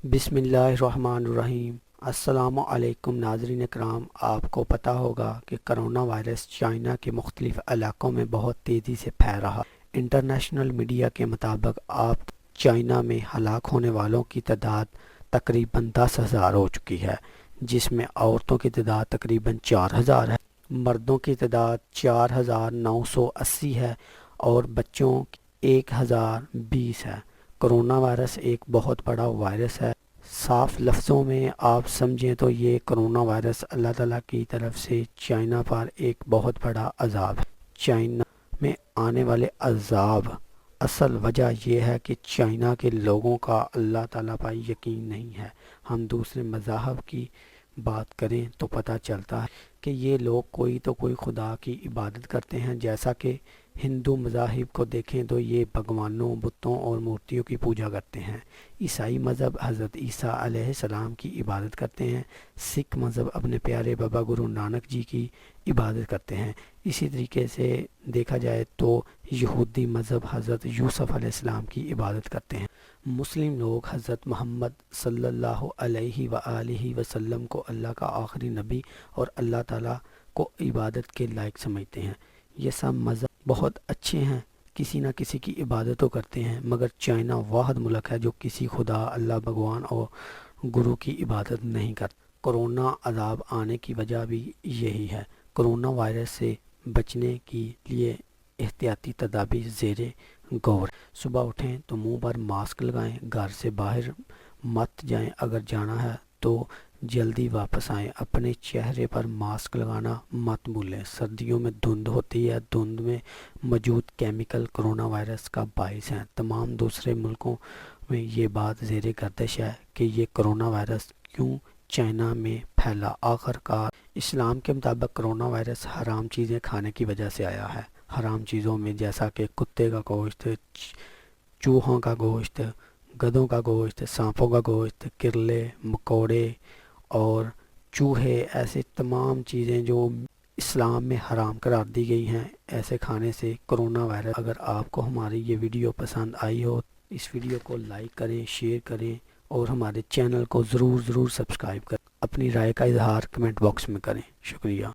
बिस्मिल्लाहिर्रहमानिर्रहीम। अस्सलामु अलैकुम नाज़रीन इकराम। आपको पता होगा कि करोना वायरस चाइना के मुख्तलिफ इलाकों में बहुत तेज़ी से फैल रहा। इंटरनेशनल मीडिया के मुताबिक आप चाइना में हलाक होने वालों की तादाद तकरीबन 10,000 हो चुकी है, जिसमें औरतों की तादाद तकरीबन 4,000 है, मर्दों की तादाद 4,980 है और बच्चों की 1,020 है। कोरोना वायरस एक बहुत बड़ा वायरस है। साफ लफ्ज़ों में आप समझें तो ये कोरोना वायरस अल्लाह ताला की तरफ से चाइना पर एक बहुत बड़ा अजाब है। चाइना में आने वाले अजाब असल वजह यह है कि चाइना के लोगों का अल्लाह ताला पर यकीन नहीं है। हम दूसरे मज़ाहब की बात करें तो पता चलता है कि ये लोग कोई खुदा की इबादत करते हैं। जैसा कि हिंदू मज़ाहिब को देखें तो ये भगवानों, बुतों और मूर्तियों की पूजा करते हैं। ईसाई मज़हब हज़रत ईसा अलैहिस्सलाम की इबादत करते हैं। सिख मज़हब अपने प्यारे बाबा गुरु नानक जी की इबादत करते हैं। इसी तरीके से देखा जाए तो यहूदी मज़हब हज़रत यूसुफ अलैहिस्सलाम की इबादत करते हैं। मुस्लिम लोग हज़रत मोहम्मद सल्लल्लाहु अलैहि वआलिहि वसल्लम को अल्लाह का आखिरी नबी और अल्लाह ताला को इबादत के लायक समझते हैं। ये सब मज़हब बहुत अच्छे हैं, किसी न किसी की इबादत तो करते हैं, मगर चाइना वाहिद मुल्क है जो किसी खुदा, अल्लाह, भगवान और गुरु की इबादत नहीं करता। कोरोना अजाब आने की वजह भी यही है। कोरोना वायरस से बचने के लिए एहतियाती तदाबीर ज़ेरे गौर। सुबह उठें तो मुंह पर मास्क लगाएं, घर से बाहर मत जाएं, अगर जाना है तो जल्दी वापस आएं। अपने चेहरे पर मास्क लगाना मत भूलें। सर्दियों में धुंध होती है, धुंध में मौजूद केमिकल कोरोना वायरस का बाइस हैं। तमाम दूसरे मुल्कों में ये बात ज़ेरे गर्दिश है कि ये कोरोना वायरस क्यों चाइना में फैला। आखिरकार इस्लाम के मुताबिक कोरोना वायरस हराम चीज़ें खाने की वजह से आया है। हराम चीज़ों में जैसा कि कुत्ते का गोश्त, चूहों का गोश्त, गधों का गोश्त, सांपों का गोश्त, किरले, मकोड़े और चूहे, ऐसे तमाम चीज़ें जो इस्लाम में हराम करार दी गई हैं, ऐसे खाने से कोरोना वायरस। अगर आपको हमारी ये वीडियो पसंद आई हो, इस वीडियो को लाइक करें, शेयर करें और हमारे चैनल को ज़रूर सब्सक्राइब करें। अपनी राय का इजहार कमेंट बॉक्स में करें। शुक्रिया।